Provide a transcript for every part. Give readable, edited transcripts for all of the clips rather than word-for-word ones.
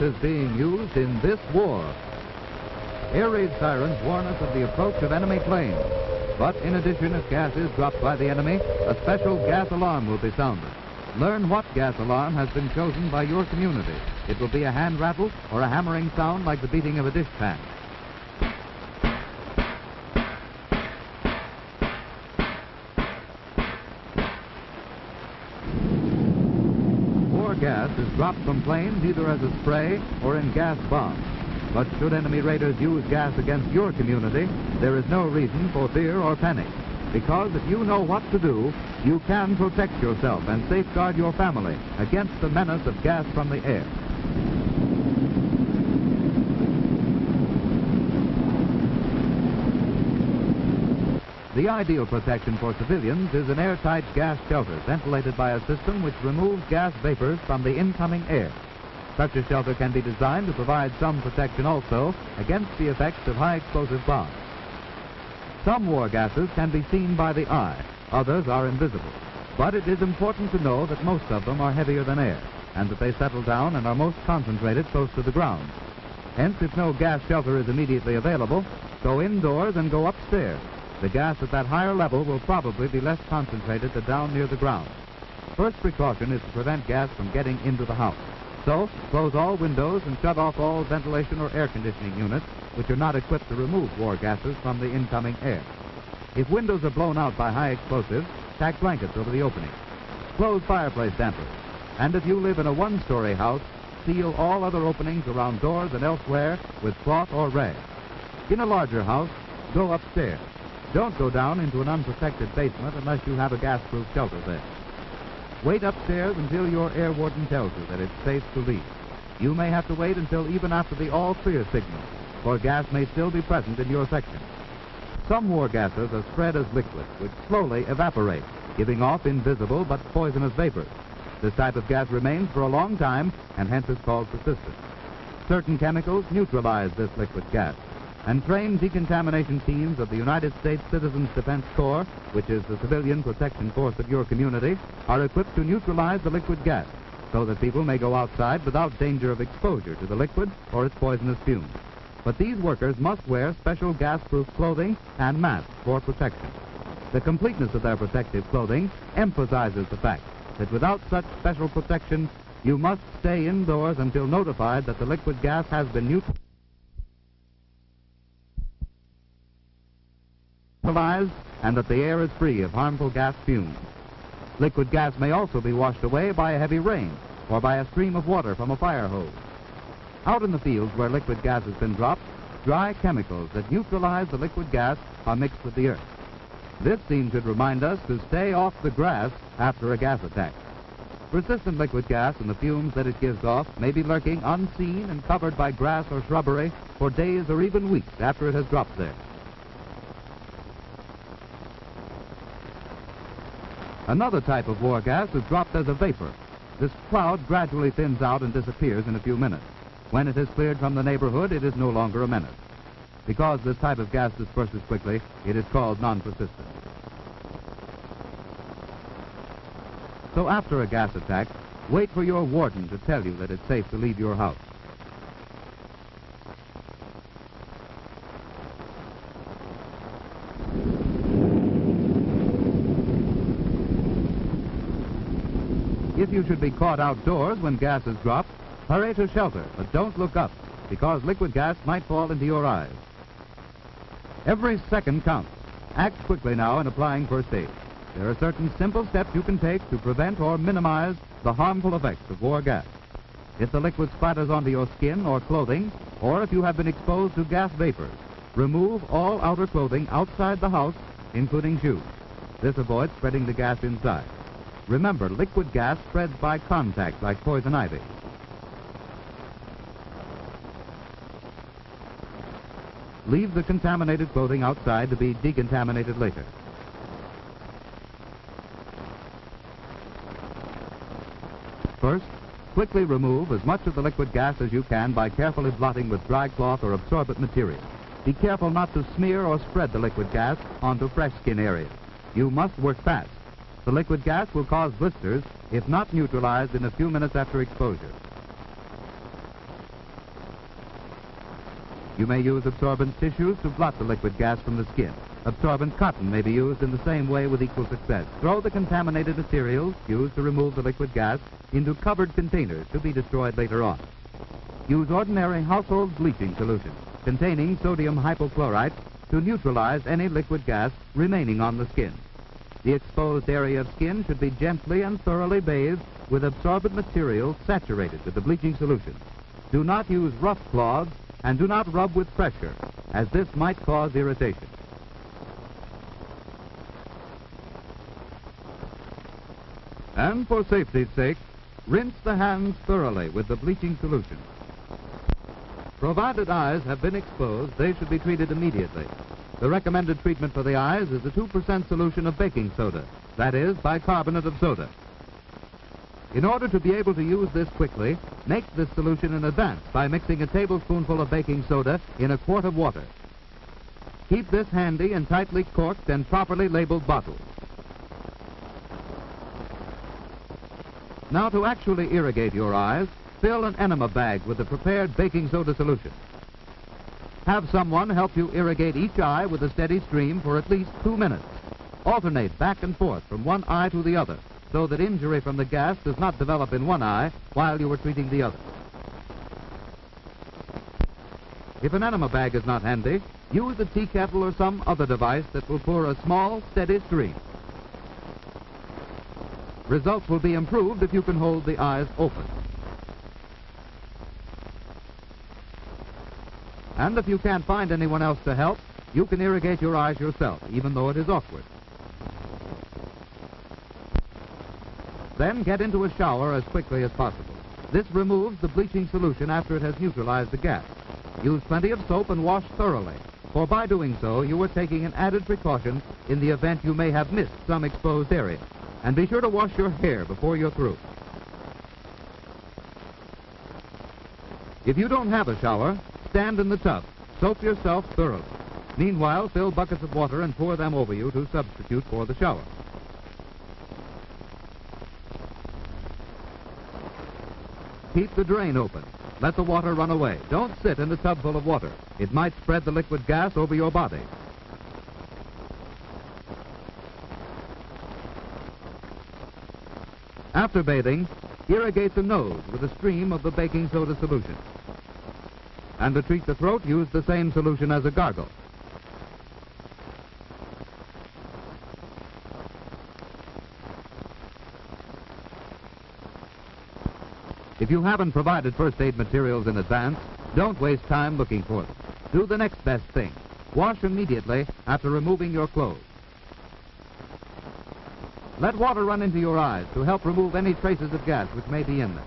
is being used in this war. Air raid sirens warn us of the approach of enemy planes. But in addition, if gas is dropped by the enemy, a special gas alarm will be sounded. Learn what gas alarm has been chosen by your community. It will be a hand rattle or a hammering sound like the beating of a dishpan. War gas is dropped from planes either as a spray or in gas bombs. But should enemy raiders use gas against your community, there is no reason for fear or panic. Because if you know what to do, you can protect yourself and safeguard your family against the menace of gas from the air. The ideal protection for civilians is an airtight gas shelter ventilated by a system which removes gas vapors from the incoming air. Such a shelter can be designed to provide some protection also against the effects of high explosive bombs. Some war gases can be seen by the eye, others are invisible. But it is important to know that most of them are heavier than air, and that they settle down and are most concentrated close to the ground. Hence, if no gas shelter is immediately available, go indoors and go upstairs. The gas at that higher level will probably be less concentrated than down near the ground. First precaution is to prevent gas from getting into the house. So, close all windows and shut off all ventilation or air conditioning units which are not equipped to remove war gases from the incoming air. If windows are blown out by high explosives, tack blankets over the opening. Close fireplace dampers. And if you live in a one-story house, seal all other openings around doors and elsewhere with cloth or rag. In a larger house, go upstairs. Don't go down into an unprotected basement unless you have a gas-proof shelter there. Wait upstairs until your air warden tells you that it's safe to leave. You may have to wait until even after the all-clear signal, for gas may still be present in your section. Some war gases are spread as liquids, which slowly evaporate, giving off invisible but poisonous vapors. This type of gas remains for a long time and hence is called persistent. Certain chemicals neutralize this liquid gas, and trained decontamination teams of the United States Citizens Defense Corps, which is the civilian protection force of your community, are equipped to neutralize the liquid gas so that people may go outside without danger of exposure to the liquid or its poisonous fumes. But these workers must wear special gas-proof clothing and masks for protection. The completeness of their protective clothing emphasizes the fact that without such special protection, you must stay indoors until notified that the liquid gas has been neutralized and that the air is free of harmful gas fumes. Liquid gas may also be washed away by a heavy rain or by a stream of water from a fire hose. Out in the fields where liquid gas has been dropped, dry chemicals that neutralize the liquid gas are mixed with the earth. This scene should remind us to stay off the grass after a gas attack. Persistent liquid gas and the fumes that it gives off may be lurking unseen and covered by grass or shrubbery for days or even weeks after it has dropped there. Another type of war gas is dropped as a vapor. This cloud gradually thins out and disappears in a few minutes. When it has cleared from the neighborhood, it is no longer a menace. Because this type of gas disperses quickly, it is called non-persistent. So after a gas attack, wait for your warden to tell you that it's safe to leave your house. If you should be caught outdoors when gas is dropped, hurry to shelter, but don't look up, because liquid gas might fall into your eyes. Every second counts. Act quickly now in applying first aid. There are certain simple steps you can take to prevent or minimize the harmful effects of war gas. If the liquid splatters onto your skin or clothing, or if you have been exposed to gas vapors, remove all outer clothing outside the house, including shoes. This avoids spreading the gas inside. Remember, liquid gas spreads by contact like poison ivy. Leave the contaminated clothing outside to be decontaminated later. First, quickly remove as much of the liquid gas as you can by carefully blotting with dry cloth or absorbent material. Be careful not to smear or spread the liquid gas onto fresh skin areas. You must work fast. The liquid gas will cause blisters if not neutralized in a few minutes after exposure. You may use absorbent tissues to blot the liquid gas from the skin. Absorbent cotton may be used in the same way with equal success. Throw the contaminated materials used to remove the liquid gas into covered containers to be destroyed later on. Use ordinary household bleaching solution containing sodium hypochlorite to neutralize any liquid gas remaining on the skin. The exposed area of skin should be gently and thoroughly bathed with absorbent material saturated with the bleaching solution. Do not use rough cloths and do not rub with pressure, as this might cause irritation. And for safety's sake, rinse the hands thoroughly with the bleaching solution. Provided eyes have been exposed, they should be treated immediately. The recommended treatment for the eyes is a 2% solution of baking soda, that is, bicarbonate of soda. In order to be able to use this quickly, make this solution in advance by mixing a tablespoonful of baking soda in a quart of water. Keep this handy in tightly corked and properly labeled bottles. Now, to actually irrigate your eyes, fill an enema bag with the prepared baking soda solution. Have someone help you irrigate each eye with a steady stream for at least 2 minutes. Alternate back and forth from one eye to the other, so that injury from the gas does not develop in one eye while you are treating the other. If an enema bag is not handy, use a tea kettle or some other device that will pour a small, steady stream. Results will be improved if you can hold the eyes open. And if you can't find anyone else to help, you can irrigate your eyes yourself, even though it is awkward. Then get into a shower as quickly as possible. This removes the bleaching solution after it has neutralized the gas. Use plenty of soap and wash thoroughly, for by doing so, you are taking an added precaution in the event you may have missed some exposed area. And be sure to wash your hair before you're through. If you don't have a shower, stand in the tub. Soap yourself thoroughly. Meanwhile, fill buckets of water and pour them over you to substitute for the shower. Keep the drain open. Let the water run away. Don't sit in the tub full of water. It might spread the liquid gas over your body. After bathing, irrigate the nose with a stream of the baking soda solution. And to treat the throat, use the same solution as a gargle. If you haven't provided first aid materials in advance, don't waste time looking for them. Do the next best thing. Wash immediately after removing your clothes. Let water run into your eyes to help remove any traces of gas which may be in them.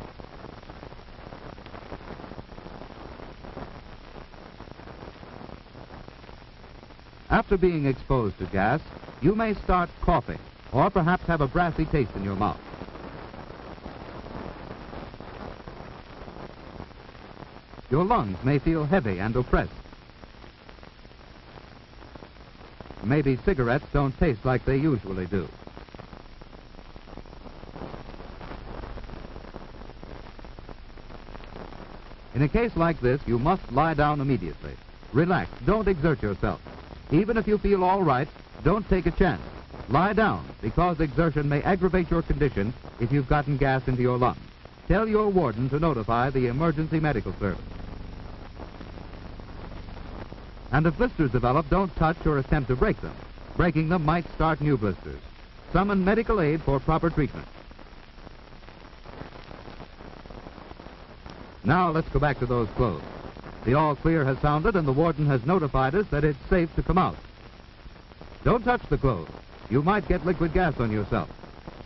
After being exposed to gas, you may start coughing or perhaps have a brassy taste in your mouth. Your lungs may feel heavy and oppressed. Maybe cigarettes don't taste like they usually do. In a case like this, you must lie down immediately. Relax. Don't exert yourself. Even if you feel all right, don't take a chance. Lie down, because exertion may aggravate your condition if you've gotten gas into your lungs. Tell your warden to notify the emergency medical service. And if blisters develop, don't touch or attempt to break them. Breaking them might start new blisters. Summon medical aid for proper treatment. Now let's go back to those clothes. The all clear has sounded and the warden has notified us that it's safe to come out. Don't touch the clothes. You might get liquid gas on yourself.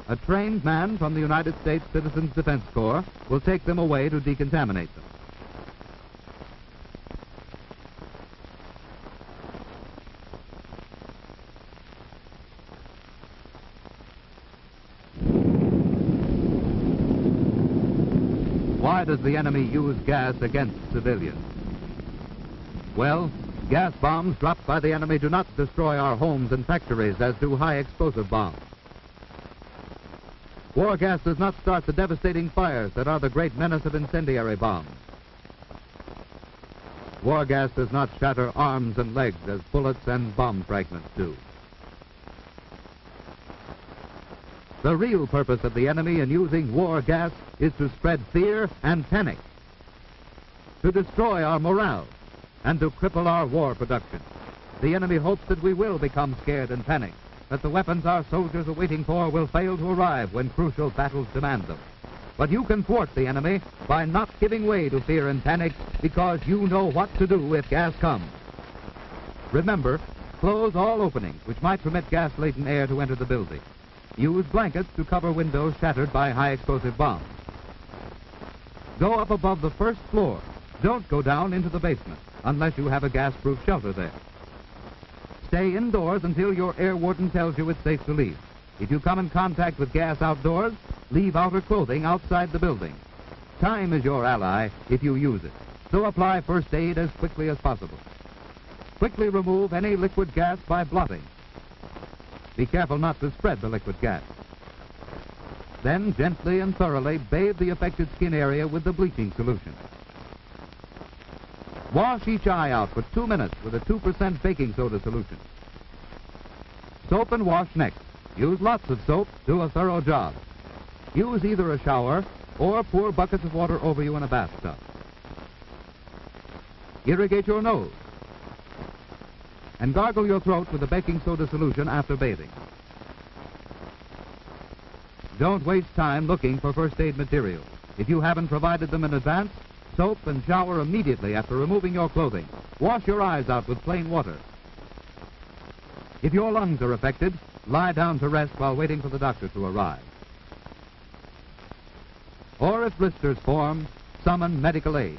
A trained man from the United States Citizens Defense Corps will take them away to decontaminate them. Why does the enemy use gas against civilians? Well, gas bombs dropped by the enemy do not destroy our homes and factories as do high explosive bombs. War gas does not start the devastating fires that are the great menace of incendiary bombs. War gas does not shatter arms and legs as bullets and bomb fragments do. The real purpose of the enemy in using war gas is to spread fear and panic, to destroy our morale, and to cripple our war production. The enemy hopes that we will become scared and panicked, that the weapons our soldiers are waiting for will fail to arrive when crucial battles demand them. But you can thwart the enemy by not giving way to fear and panic, because you know what to do if gas comes. Remember, close all openings which might permit gas-laden air to enter the building. Use blankets to cover windows shattered by high-explosive bombs. Go up above the first floor. Don't go down into the basement unless you have a gas-proof shelter there. Stay indoors until your air warden tells you it's safe to leave. If you come in contact with gas outdoors, leave outer clothing outside the building. Time is your ally if you use it, so apply first aid as quickly as possible. Quickly remove any liquid gas by blotting. Be careful not to spread the liquid gas. Then gently and thoroughly bathe the affected skin area with the bleaching solution. Wash each eye out for 2 minutes with a 2% baking soda solution. Soap and wash next. Use lots of soap, do a thorough job. Use either a shower or pour buckets of water over you in a bathtub. Irrigate your nose. And gargle your throat with the baking soda solution after bathing. Don't waste time looking for first aid materials. If you haven't provided them in advance, soap and shower immediately after removing your clothing. Wash your eyes out with plain water. If your lungs are affected, lie down to rest while waiting for the doctor to arrive. Or if blisters form, summon medical aid.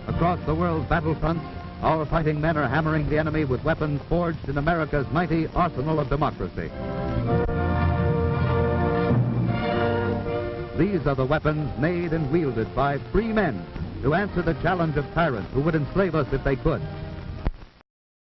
Across the world's battlefronts, our fighting men are hammering the enemy with weapons forged in America's mighty arsenal of democracy. These are the weapons made and wielded by free men to answer the challenge of tyrants who would enslave us if they could.